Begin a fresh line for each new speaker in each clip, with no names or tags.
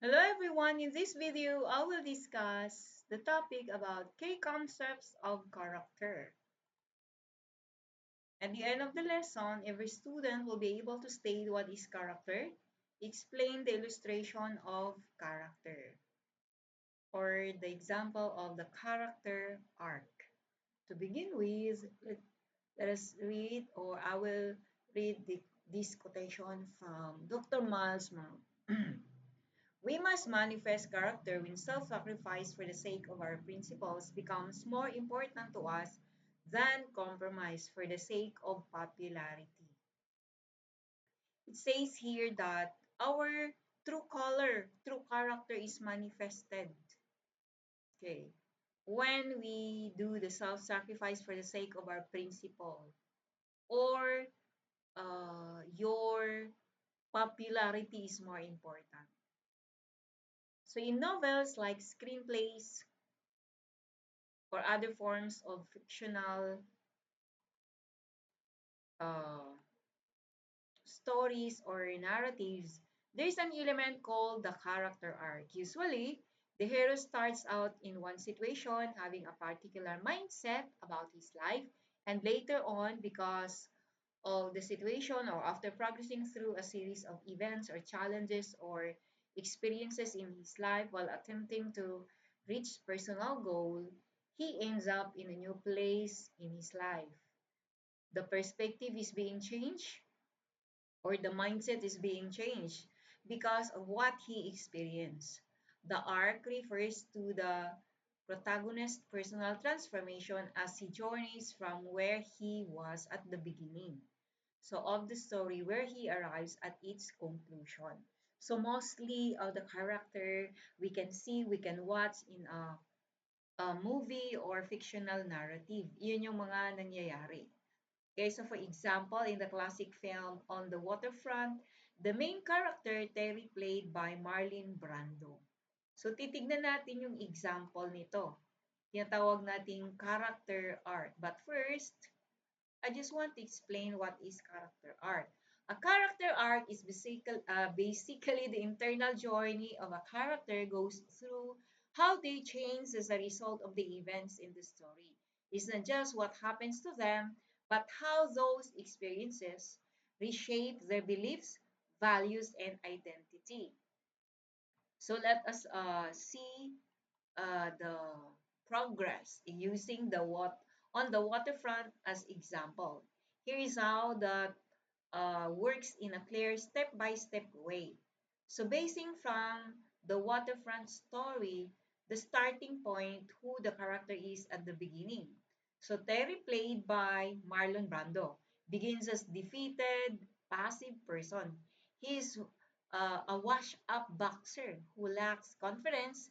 Hello everyone, in this video I will discuss the topic about key concepts of character. At the end of the lesson, every student will be able to state what is character, explain the illustration of character, or the example of the character arc. To begin with, let us read, or I will read this quotation from Dr. Miles Monroe. We must manifest character when self-sacrifice for the sake of our principles becomes more important to us than compromise for the sake of popularity. It says here that our true character is manifested. Okay. When we do the self-sacrifice for the sake of our principle, or your popularity is more important. So in novels like screenplays, or other forms of fictional uh, stories or narratives, there's an element called the character arc. Usually, the hero starts out in one situation having a particular mindset about his life, and later on, because of the situation or after progressing through a series of events or challenges or experiences in his life while attempting to reach personal goal, he ends up in a new place in his life. The perspective is being changed, or the mindset is being changed because of what he experienced. The arc refers to the protagonist's personal transformation as he journeys from where he was at the beginning. So of the story where he arrives at its conclusion. So mostly of the character we can watch in a movie or fictional narrative. Yun yung mga nangyayari. Okay, so for example, in the classic film On the Waterfront, the main character, Terry, played by Marlon Brando. So titignan natin yung example nito. Tinatawag nating character arc. But first, I just want to explain what is character arc. A character arc is basically the internal journey of a character goes through how they change as a result of the events in the story. It's not just what happens to them, but how those experiences reshape their beliefs, values, and identity. So let us see the progress in using the on the waterfront as example. Here is how that works in a clear step-by-step way. So basing from the waterfront story, the starting point, who the character is at the beginning. So Terry, played by Marlon Brando, begins as defeated, passive person. He is a washed-up boxer who lacks confidence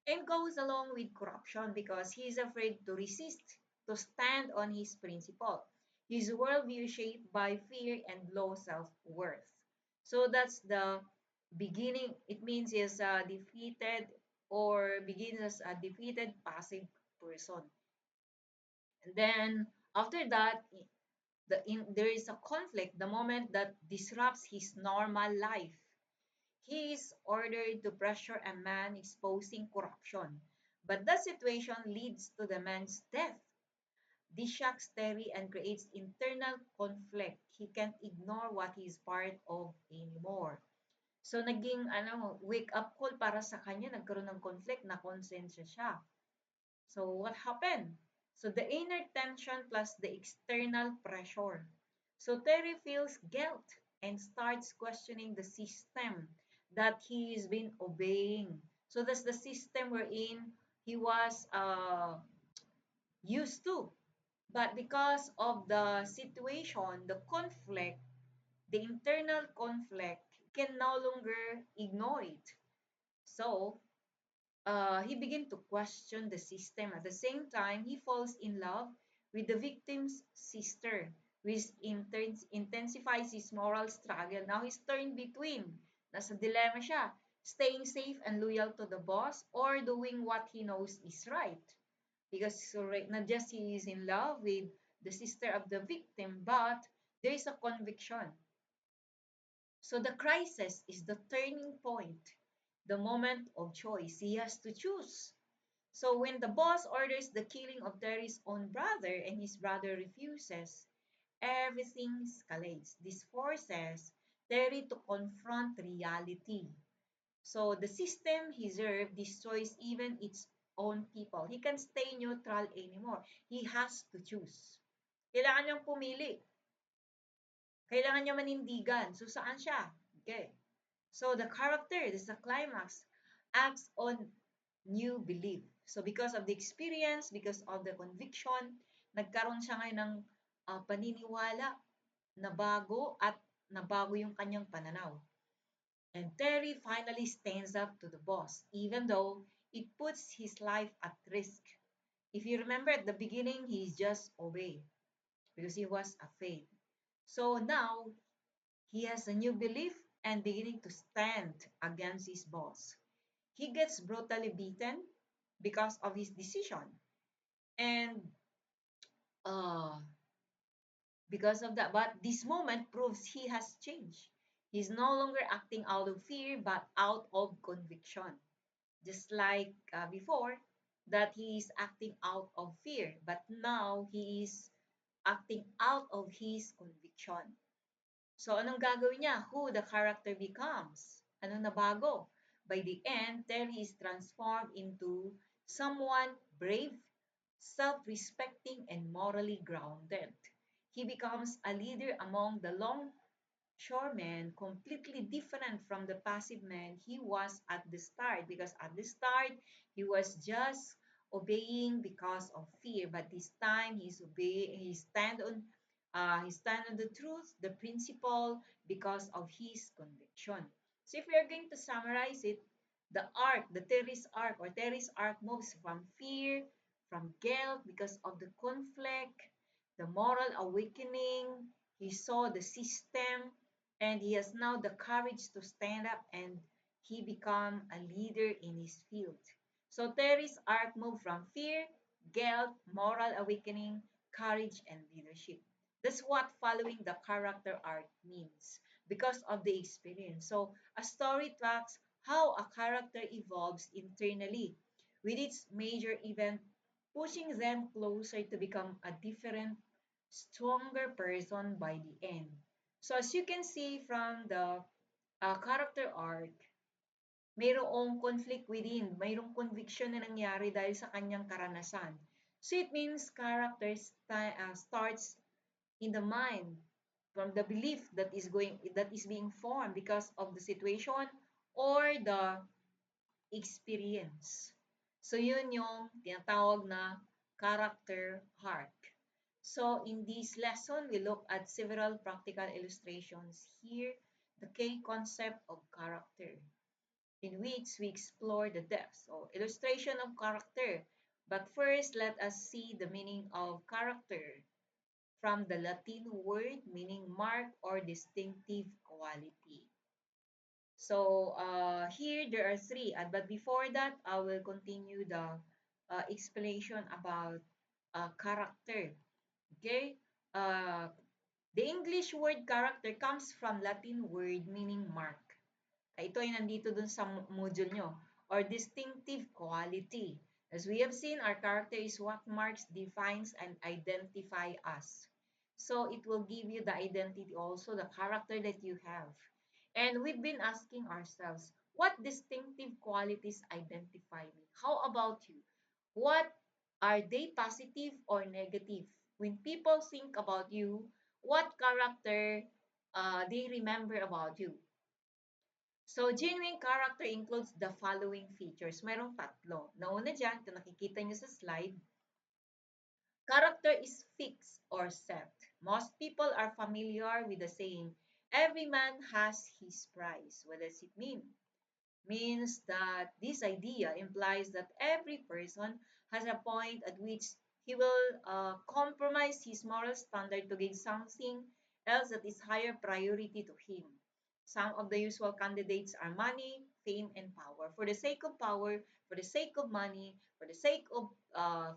and goes along with corruption because he is afraid to resist, to stand on his principle. His worldview shaped by fear and low self-worth. So that's the beginning. It means he is defeated or begins as a defeated passive person. And then after that, there is a conflict the moment that disrupts his normal life. He is ordered to pressure a man exposing corruption, but that situation leads to the man's death. This shocks Terry and creates internal conflict. He can't ignore what he is part of anymore. So naging wake up call para sa kanya, nagkaroon ng conflict, na konsensya siya. So what happened? So the inner tension plus the external pressure. So Terry feels guilt and starts questioning the system that he's been obeying. So that's the system wherein he was used to. But because of the situation, the conflict, the internal conflict, can no longer ignore it. So he began to question the system. At the same time, he falls in love with the victim's sister, which intensifies his moral struggle. Now he's torn between. Nasa dilemma siya. Staying safe and loyal to the boss or doing what he knows is right. Because so right, not just he is in love with the sister of the victim, but there is a conviction. So the crisis is the turning point. the moment of choice. He has to choose. So when the boss orders the killing of Terry's own brother and his brother refuses, everything escalates. This forces Terry to confront reality. So the system he served destroys even its own people. He can't stay neutral anymore. He has to choose. Kailangan niyang pumili. Kailangan niya manindigan. So saan siya? Okay. So the character, this is the climax, acts on new belief. So because of the experience, because of the conviction, nagkaroon siya ngayon ng paniniwala na bago at nabago yung kanyang pananaw. And Terry finally stands up to the boss, even though it puts his life at risk. If you remember at the beginning, he just obeyed because he was afraid. So now he has a new belief and beginning to stand against his boss. He gets brutally beaten because of his decision. And uh, because of that, but this moment proves he has changed. He's no longer acting out of fear, but out of conviction. Just like before, that he is acting out of fear, but now he is acting out of his conviction. So, anong gagawin niya? Who the character becomes? Ano na bago? By the end, Terry is transformed into someone brave, self-respecting, and morally grounded. He becomes a leader among the longshoremen, completely different from the passive man he was at the start. Because at the start, he was just obeying because of fear, but this time he's obeying. He stand on the truth, the principle, because of his conviction. So if we are going to summarize it, the Terry's arc or Terry's arc moves from fear, from guilt because of the conflict, the moral awakening. He saw the system and he has now the courage to stand up and he become a leader in his field. So Terry's arc moved from fear, guilt, moral awakening, courage, and leadership. That's what following the character arc means because of the experience. So a story tracks how a character evolves internally with its major event pushing them closer to become a different, stronger person by the end. So as you can see from the character arc, mayroong conflict within, mayroong conviction na nangyari dahil sa kanyang karanasan. So it means character starts in the mind from the belief that is being formed because of the situation or the experience. So yun yung tinatawag na character arc. So in this lesson, we look at several practical illustrations here, the key concept of character, in which we explore the depths or illustration of character. But first, let us see the meaning of character from the Latin word meaning mark or distinctive quality. So here there are three, but before that, I will continue the explanation about character. Okay, uh, the English word character comes from Latin word meaning mark. Ito ay nandito dun sa module nyo, or distinctive quality. As we have seen, our character is what marks, defines, and identify us. So it will give you the identity also, the character that you have. And we've been asking ourselves, what distinctive qualities identify me? How about you? What are they, positive or negative? When people think about you, what character they remember about you? So, genuine character includes the following features. Merong tatlo. Nauna dyan, ito nakikita nyo sa slide. Character is fixed or set. Most people are familiar with the saying, every man has his price. What does it mean? Means that this idea implies that every person has a point at which he will compromise his moral standard to gain something else that is higher priority to him. Some of the usual candidates are money, fame, and power. For the sake of power, for the sake of money, for the sake of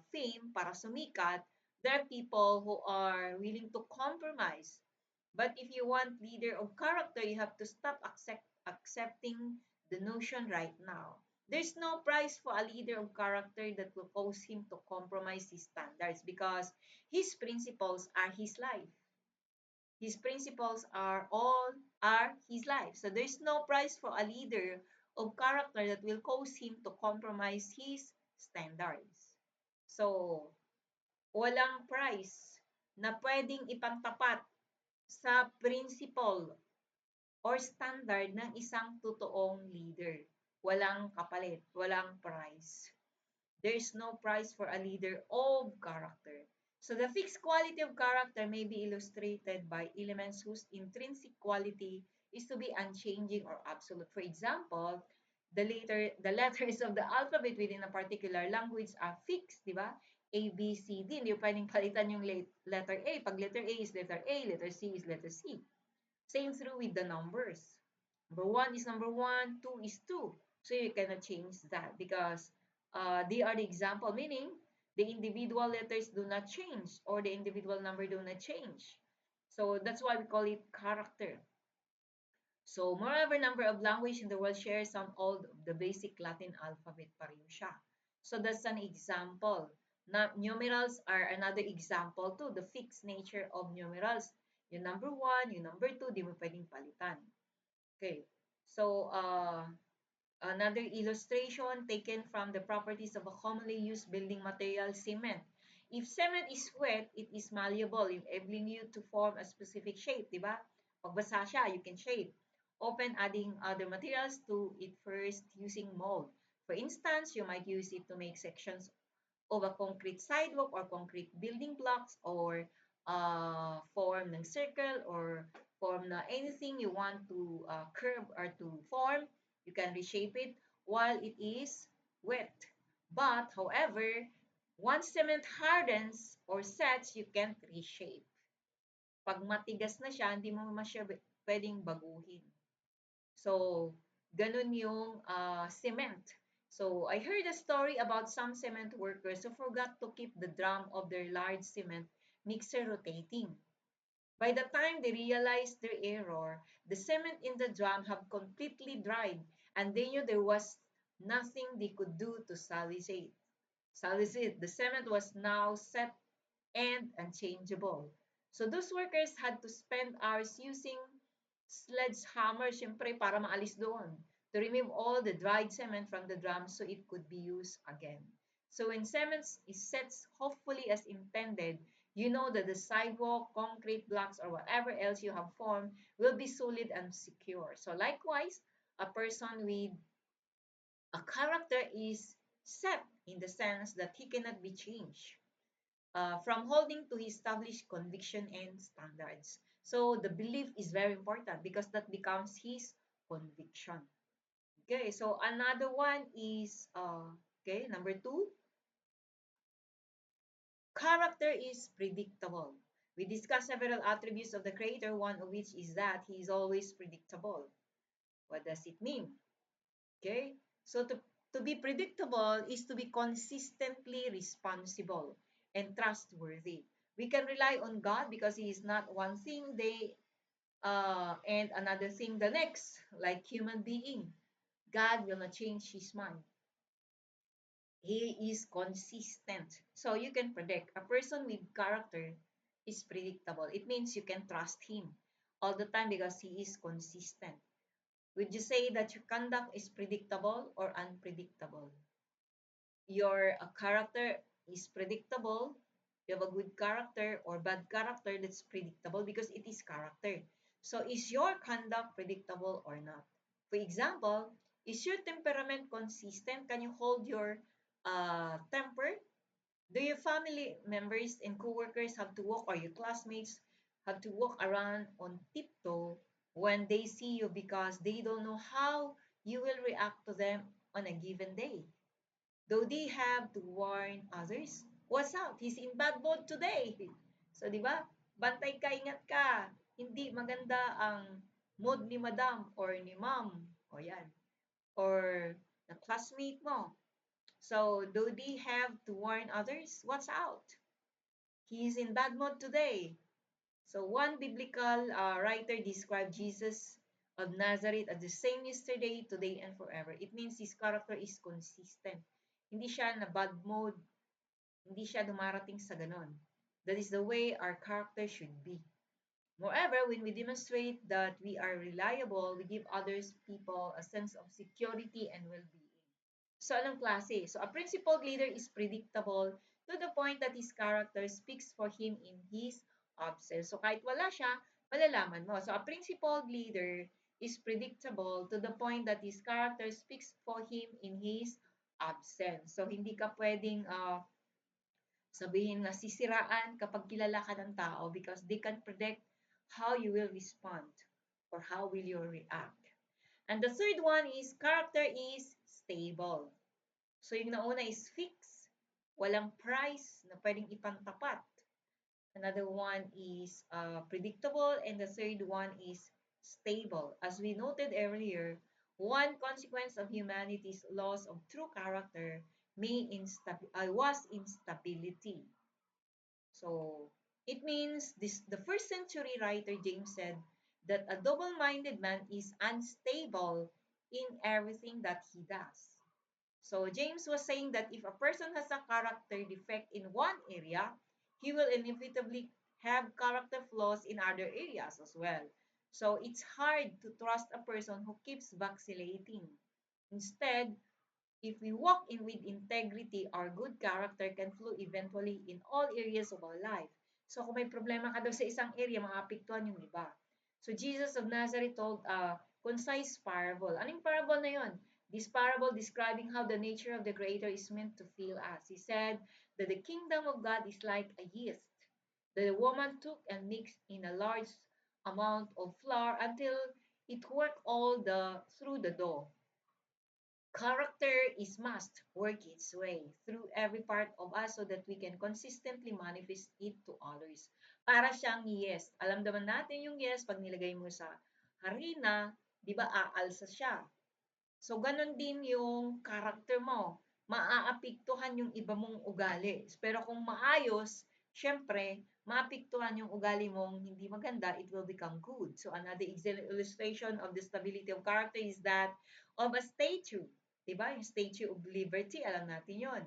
fame, para sumikat, there are people who are willing to compromise. But if you want leader of character, you have to stop accepting the notion right now. There's no price for a leader of character that will cause him to compromise his standards because his principles are his life. His principles are his life. So there's no price for a leader of character that will cause him to compromise his standards. So, walang price na pwedeng ipangtapat sa principle or standard ng isang totoong leader. Walang kapalit, walang price. There is no price for a leader of character. So the fixed quality of character may be illustrated by elements whose intrinsic quality is to be unchanging or absolute. For example, the letters of the alphabet within a particular language are fixed, di ba? A, B, C, D. Hindi pwedeng palitan yung letter A. Pag letter A is letter A, letter C is letter C. Same through with the numbers. Number 1 is number 1, 2 is 2. So you cannot change that because they are the example, meaning the individual letters do not change or the individual number do not change. So that's why we call it character. So moreover, number of language in the world shares some old the basic Latin alphabet pa rin siya. So that's an example. Now, numerals are another example too, the fixed nature of numerals. Yung number 1, yung number 2, di mo pwedeng palitan. Okay. So, another illustration taken from the properties of a commonly used building material, cement. If cement is wet, it is malleable, enabling you to form a specific shape, di ba? Pag basa siya, you can shape. Often adding other materials to it first using mold. For instance, you might use it to make sections of a concrete sidewalk or concrete building blocks or form ng circle or form na anything you want to curve or to form, you can reshape it while it is wet. But, however, once cement hardens or sets, you can't reshape. Pag matigas na siya, hindi mo siya pwedeng baguhin. So, ganun yung cement. So, I heard a story about some cement workers who forgot to keep the drum of their large cement mixer rotating. By the time they realized their error, the cement in the drum had completely dried and they knew there was nothing they could do to salvage it. The cement was now set and unchangeable. So those workers had to spend hours using sledgehammer, syempre, para maalis doon. To remove all the dried cement from the drum so it could be used again. So when cement is set hopefully as intended, you know that the sidewalk, concrete blocks, or whatever else you have formed will be solid and secure. So likewise, a person with a character is set in the sense that he cannot be changed from holding to his established conviction and standards. So the belief is very important because that becomes his conviction. Okay, so another one is, okay, number 2, character is predictable. We discussed several attributes of the creator, one of which is that he is always predictable. What does it mean? Okay, so to be predictable is to be consistently responsible and trustworthy. We can rely on God because He is not one thing and another thing the next, like human being. God will not change His mind. He is consistent. So you can predict. A person with character is predictable. It means you can trust him all the time because he is consistent. Would you say that your conduct is predictable or unpredictable? Your character is predictable. You have a good character or bad character that's predictable because it is character. So is your conduct predictable or not? For example, is your temperament consistent? Can you hold your temper? Do your family members and coworkers have to walk or your classmates have to walk around on tiptoe when they see you because they don't know how you will react to them on a given day? Though they have to warn others, what's up? He's in bad mood today. So, di ba? Bantay ka, ingat ka. Hindi maganda ang mood ni madam or ni ma'am. O yan. Or the classmate mo. So, do they have to warn others? What's out? He's in bad mood today. So, one biblical writer described Jesus of Nazareth as the same yesterday, today, and forever. It means his character is consistent. Hindi siya na bad mode, hindi siya dumarating sa ganon. That is the way our character should be. Moreover, when we demonstrate that we are reliable, we give others people a sense of security and well-being. So, anong klase? So, a principled leader is predictable to the point that his character speaks for him in his absence. So, kahit wala siya, malalaman mo. So, a principled leader is predictable to the point that his character speaks for him in his absence. So, hindi ka pwedeng sabihin na sisiraan kapag kilala ka ng tao because they can predict how you will respond or how will you react. And the third one is character is stable. So yung nauna is fixed, walang price na pwedeng ipantapat. Another one is predictable, and the third one is stable. As we noted earlier, one consequence of humanity's loss of true character was instability. So it means the first century writer James said that a double-minded man is unstable in everything that he does. So James was saying that if a person has a character defect in one area, he will inevitably have character flaws in other areas as well. So it's hard to trust a person who keeps vacillating. Instead, if we walk in with integrity, our good character can flow eventually in all areas of our life. So kung may problema ka daw sa isang area, maapektuhan yung iba. So Jesus of Nazareth told a concise parable. Anong parable na yon? This parable describing how the nature of the Creator is meant to fill us. He said that the kingdom of God is like a yeast that the woman took and mixed in a large amount of flour until it worked all through the dough. Character is must work its way through every part of us so that we can consistently manifest it to others. Para siyang yes. Alam naman natin yung yes, pag nilagay mo sa harina, di ba aalsa siya? So, ganun din yung character mo. Maaapektuhan yung iba mong ugali. Pero kung maayos, syempre, maapektuhan yung ugali mong hindi maganda, it will become good. So, another illustration of the stability of character is that of a statue. Diba? Yung Statue of Liberty, alam natin yon.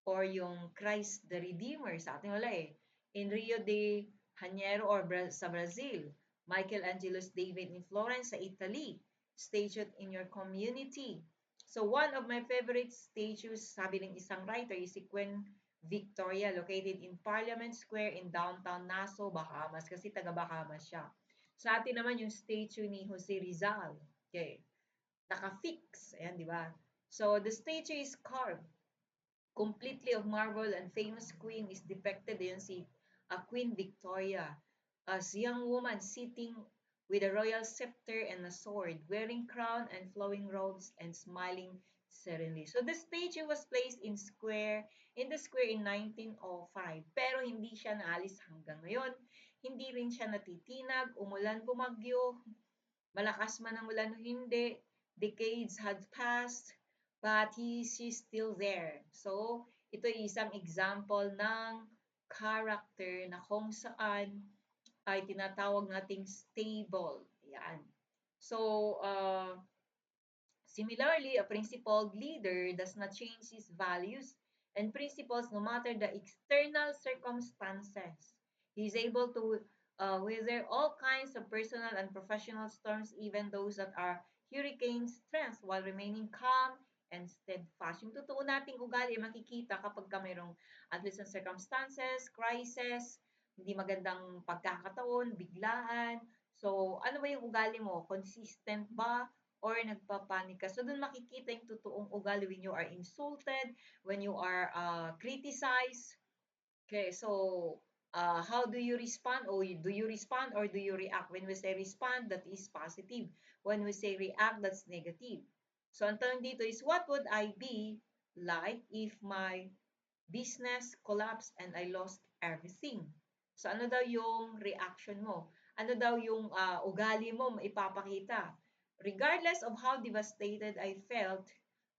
Or yung Christ the Redeemer, sa atin wala eh. In Rio de Janeiro or sa Brazil. Michelangelo's David in Florence sa Italy. Statue in your community. So one of my favorite statues, sabi ng isang writer, is si Queen Victoria, located in Parliament Square in downtown Nassau, Bahamas, kasi taga Bahamas siya. Sa atin naman yung statue ni Jose Rizal. Okay. Naka-fix. Ayan, di ba? So, the statue is carved completely of marble and famous queen is depicted yun si Queen Victoria as young woman sitting with a royal scepter and a sword, wearing crown and flowing robes and smiling serenely. So the statue was placed in the square in 1905, pero hindi siya naalis hanggang ngayon. Hindi rin siya natitinag, umulan, bumagyo, malakas man ang ulan o hindi, decades had passed, but she's still there. So, ito ay isang example ng character na kung saan ay tinatawag nating stable. Yan. So, similarly, a principled leader does not change his values and principles no matter the external circumstances. He is able to weather all kinds of personal and professional storms, even those that are hurricane strength, while remaining calm and steadfast. Yung totoo nating ugali makikita kapag ka mayroong adverse circumstances, crisis, hindi magandang pagkakataon, biglaan. So, ano ba yung ugali mo? Consistent ba? Or nagpapanik ka. So, doon makikita yung totoong ugali when you are insulted, when you are criticized. Okay, so how do you respond? Or do you respond or do you react? When we say respond, that is positive. When we say react, that's negative. So, ang tanong dito is, what would I be like if my business collapsed and I lost everything? So, ano daw yung reaction mo? Ano daw yung ugali mo maipapakita? Regardless of how devastated I felt,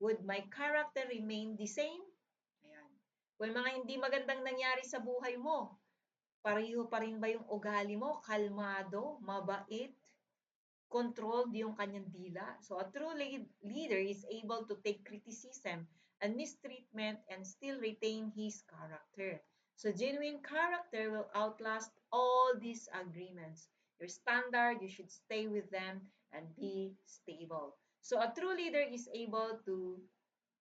would my character remain the same? Ayan. Kung mga hindi magandang nangyari sa buhay mo, pareho pa rin ba yung ugali mo? Kalmado, mabait, controlled yung kanyang dila. So a true leader is able to take criticism and mistreatment and still retain his character. So genuine character will outlast all these agreements. Your standard, you should stay with them and be stable. So a true leader is able to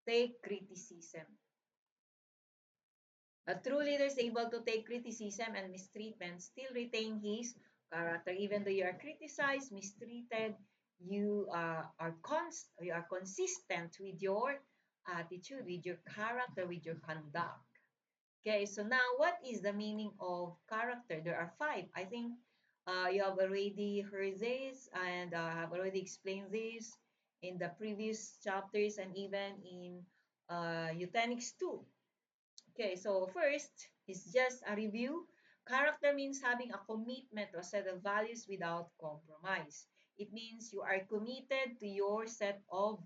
take criticism. A true leader is able to take criticism and mistreatment, still retain his character. Even though you are criticized, mistreated, you are consistent with your attitude, with your character, with your conduct. Okay, so now what is the meaning of character? There are five. I think you have already heard this and have already explained this in the previous chapters and even in Eugenics 2. Okay, so first is just a review. Character means having a commitment to a set of values without compromise. It means you are committed to your set of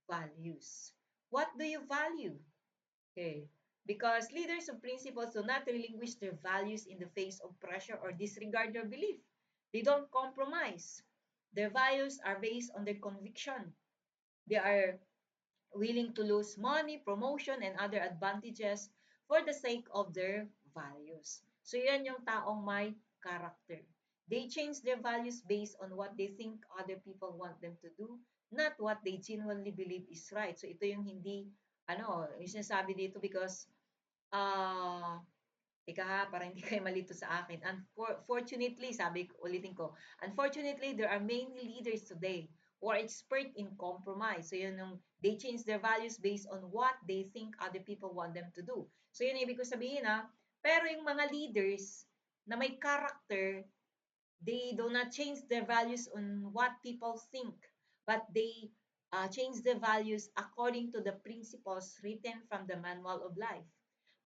values. What do you value? Okay, because leaders of principles do not relinquish their values in the face of pressure or disregard their belief. They don't compromise. Their values are based on their conviction. They are willing to lose money, promotion, and other advantages for the sake of their values. So yan yung taong may character. They change their values based on what they think other people want them to do, not what they genuinely believe is right. So ito yung hindi, yung sinasabi dito because, uh, ika ha, para hindi kayo malito sa akin. Unfortunately, sabi ko, ulitin ko, unfortunately, there are many leaders today who are expert in compromise. So yun yung, they change their values based on what they think other people want them to do. So yun ibig ko sabihin ha, pero yung mga leaders na may character, they do not change their values on what people think, but they change their values according to the principles written from the manual of life.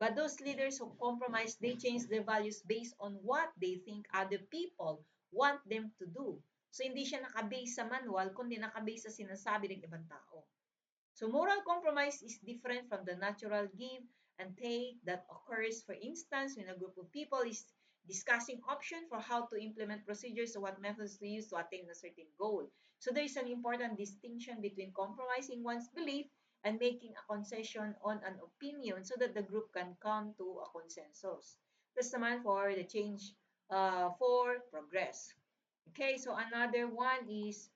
But those leaders who compromise, they change their values based on what they think other people want them to do. So, hindi siya nakabase sa manual, kundi nakabase sa sinasabi ng ibang tao. So, moral compromise is different from the natural give and take that occurs, for instance, when a group of people is discussing options for how to implement procedures or what methods to use to attain a certain goal. So, there is an important distinction between compromising one's belief and making a concession on an opinion so that the group can come to a consensus. That's naman for the change for progress. Okay, so another one is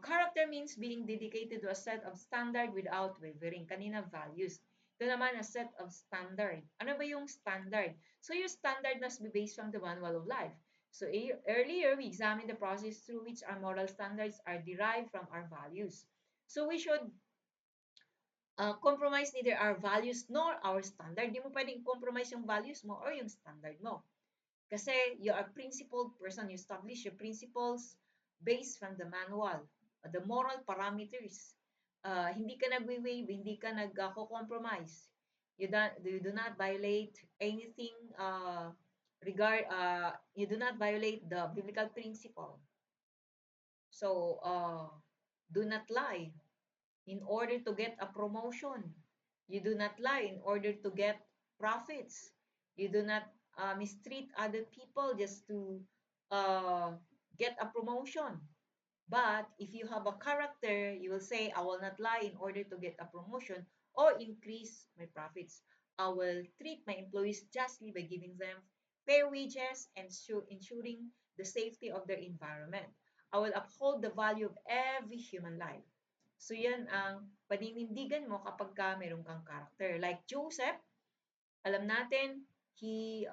character means being dedicated to a set of standard without wavering. Kanina, values. Ito naman, a set of standard. Ano ba yung standard? So, your standard must be based from the manual of life. So, earlier, we examined the process through which our moral standards are derived from our values. So, we should compromise neither our values nor our standard. Di mo pwedeng compromise yung values mo or yung standard mo. Kasi you are a principled person. You establish your principles based from the manual, the moral parameters. Hindi ka nag-wave, hindi ka nag-compromise. You do not violate anything you do not violate the biblical principle. So, do not lie in order to get a promotion. You do not lie in order to get profits. You do not mistreat other people just to uh, get a promotion. But if you have a character, you will say, I will not lie in order to get a promotion or increase my profits. I will treat my employees justly by giving them fair wages and ensuring the safety of their environment. I will uphold the value of every human life. So yan ang paninindigan mo kapag ka meron kang character. Like Joseph, alam natin, he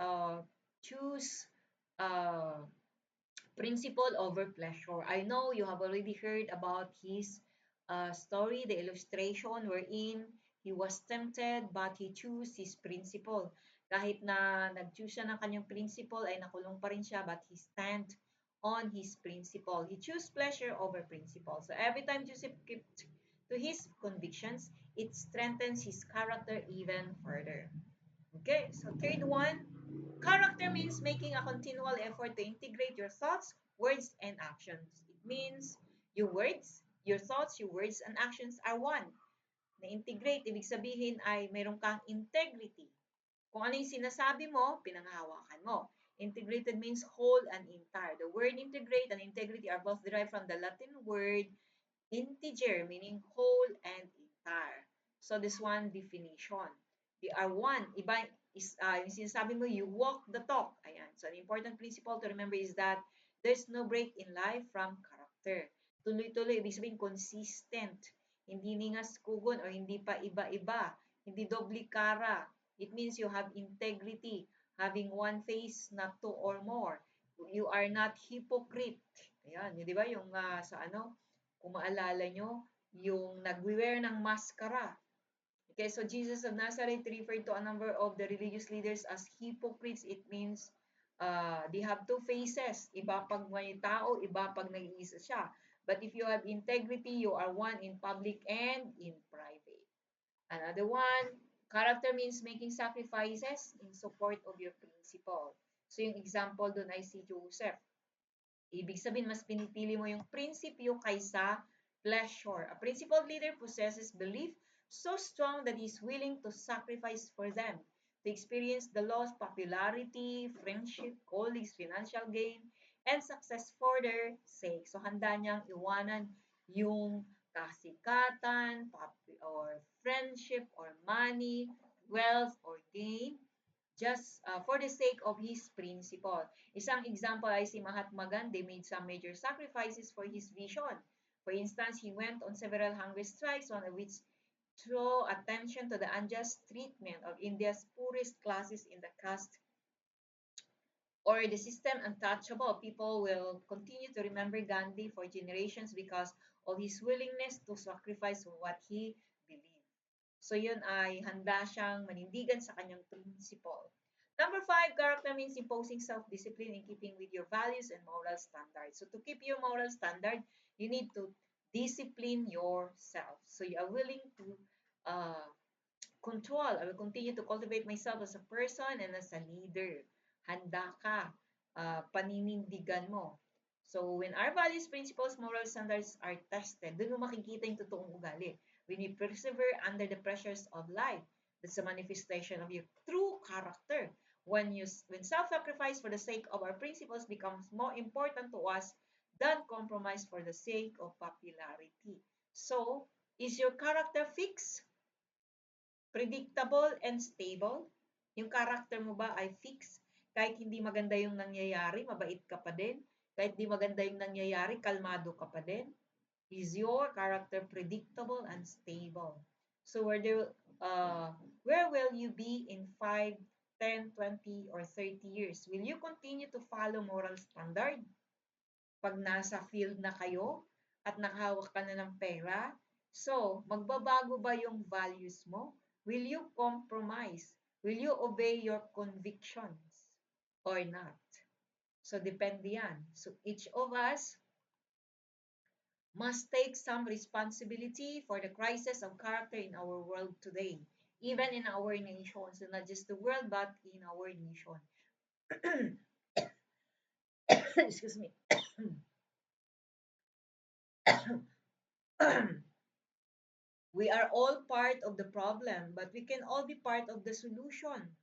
choose uh, principle over pleasure. I know you have already heard about his story, the illustration wherein he was tempted but he chose his principle. Kahit na nag-choose siya ng kanyang principle ay nakulong pa rin siya but he stand on his principle. He chose pleasure over principle. So every time Joseph kept to his convictions, it strengthens his character even further. Okay, so third one, character means making a continual effort to integrate your thoughts, words, and actions. It means your thoughts, your words, and actions are one. Na-integrate, ibig sabihin ay mayroon kang integrity. Kung ano yung sinasabi mo, pinanghahawakan mo. Integrated means whole and entire. The word integrate and integrity are both derived from the Latin word integer, meaning whole and entire. So this one definition. They are one. Iba is, yung sinasabi mo, you walk the talk. Ayan. So an important principle to remember is that there's no break in life from character. Tuloy-tuloy, ibig sabihin consistent. Hindi ningas kugon o hindi pa iba-iba. Hindi doble cara. It means you have integrity. Having one face, not two or more. You are not hypocrite. Ayan, di ba yung sa ano, kung maalala nyo, yung nag-wear ng maskara. Okay, so Jesus of Nazareth referred to a number of the religious leaders as hypocrites. It means they have two faces. Iba pag may tao, iba pag nag-iisa siya. But if you have integrity, you are one in public and in private. Another one, character means making sacrifices in support of your principle. So yung example doon ay si Joseph. Ibig sabihin, mas pinipili mo yung prinsipyo kaysa pleasure. A principled leader possesses belief so strong that he is willing to sacrifice for them, to experience the loss, popularity, friendship, colleagues, financial gain, and success for their sake. So, handa niyang iwanan yung kasikatan, or friendship, or money, wealth, or gain, just for the sake of his principle. Isang example ay si Mahatma Gandhi made some major sacrifices for his vision. For instance, he went on several hunger strikes, one of which drew attention to the unjust treatment of India's poorest classes in the caste or the system untouchable. People will continue to remember Gandhi for generations because of his willingness to sacrifice what he believed. So yun ay handa siyang manindigan sa kanyang principle. Number 5, character means imposing self-discipline in keeping with your values and moral standards. So to keep your moral standard, you need to discipline yourself. So you are willing to uh, control. I will continue to cultivate myself as a person and as a leader. Handa ka. Paninindigan mo. So, when our values, principles, moral standards are tested, doon mo makikita yung totoong ugali. When you persevere under the pressures of life, that's a manifestation of your true character. When self-sacrifice for the sake of our principles becomes more important to us than compromise for the sake of popularity. So, is your character fixed? Predictable and stable? Yung character mo ba ay fixed? Kahit hindi maganda yung nangyayari, mabait ka pa din? Kahit hindi maganda yung nangyayari, kalmado ka pa din? Is your character predictable and stable? So where will you be in 5, 10, 20, or 30 years? Will you continue to follow moral standard? Pag nasa field na kayo at nakahawak ka na ng pera, so magbabago ba yung values mo? Will you compromise? Will you obey your convictions or not? So depende yan. So each of us must take some responsibility for the crisis of character in our world today, even in our nation. So not just the world, but in our nation. Excuse me. We are all part of the problem, but we can all be part of the solution.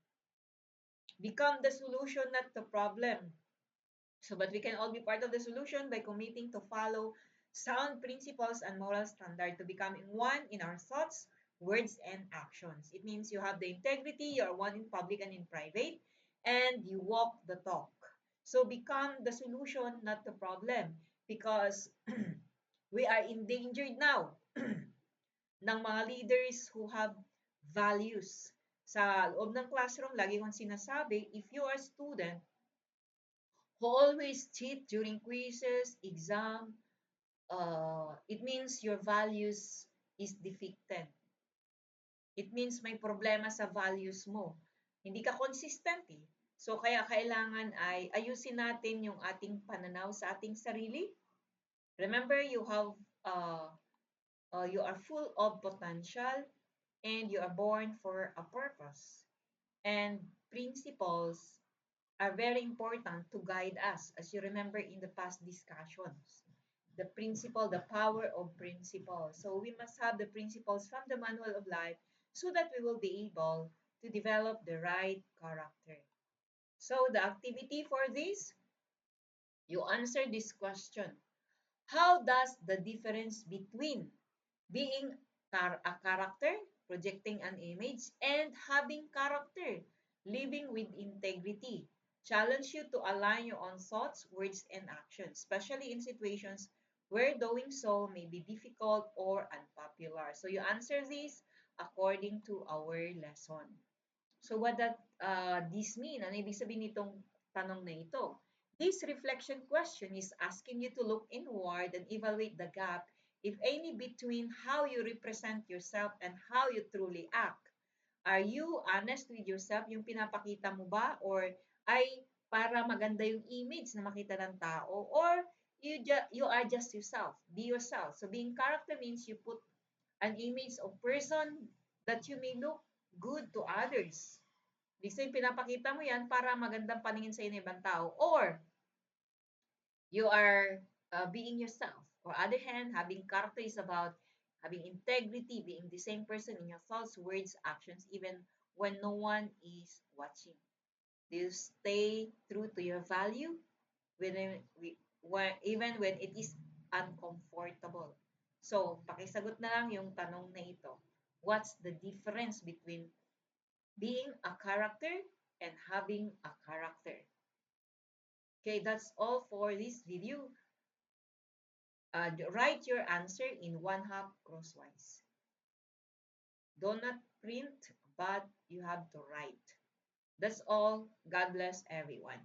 Become the solution, not the problem. So, but we can all be part of the solution by committing to follow sound principles and moral standard to become one in our thoughts, words, and actions. It means you have the integrity, you are one in public and in private, and you walk the talk. So become the solution, not the problem, because we are endangered now ng mga leaders who have values. Sa loob ng classroom, lagi kong sinasabi, if you are a student who always cheat during quizzes, exam, it means your values is defected. It means may problema sa values mo. Hindi ka consistent eh. So kaya kailangan ay ayusin natin yung ating pananaw sa ating sarili. Remember, uh, you are full of potential and you are born for a purpose. And principles are very important to guide us, as you remember in the past discussions. The principle, the power of principle. So we must have the principles from the manual of life so that we will be able to develop the right character. So the activity for this, you answer this question. How does the difference between being a character, projecting an image, and having character, living with integrity, challenge you to align your own thoughts, words, and actions, especially in situations where doing so may be difficult or unpopular. So you answer this according to our lesson. So what that this mean? Ano ibig sabihin nitong tanong na ito? This reflection question is asking you to look inward and evaluate the gap, if any, between how you represent yourself and how you truly act. Are you honest with yourself? Yung pinapakita mo ba? Or ay para maganda yung image na makita ng tao? Or you are just yourself. Be yourself. So being character means you put an image of person that you may look good to others. Ibig sabihin, pinapakita mo yan para magandang paningin sa ng ibang tao. Or, you are being yourself. Or other hand, having character is about having integrity, being the same person in your thoughts, words, actions, even when no one is watching. Do you stay true to your value even when it is uncomfortable? So, pakisagot na lang yung tanong na ito. What's the difference between being a character and having a character? Okay, that's all for this video. Write your answer in one half crosswise. Do not print, but you have to write. That's all. God bless everyone.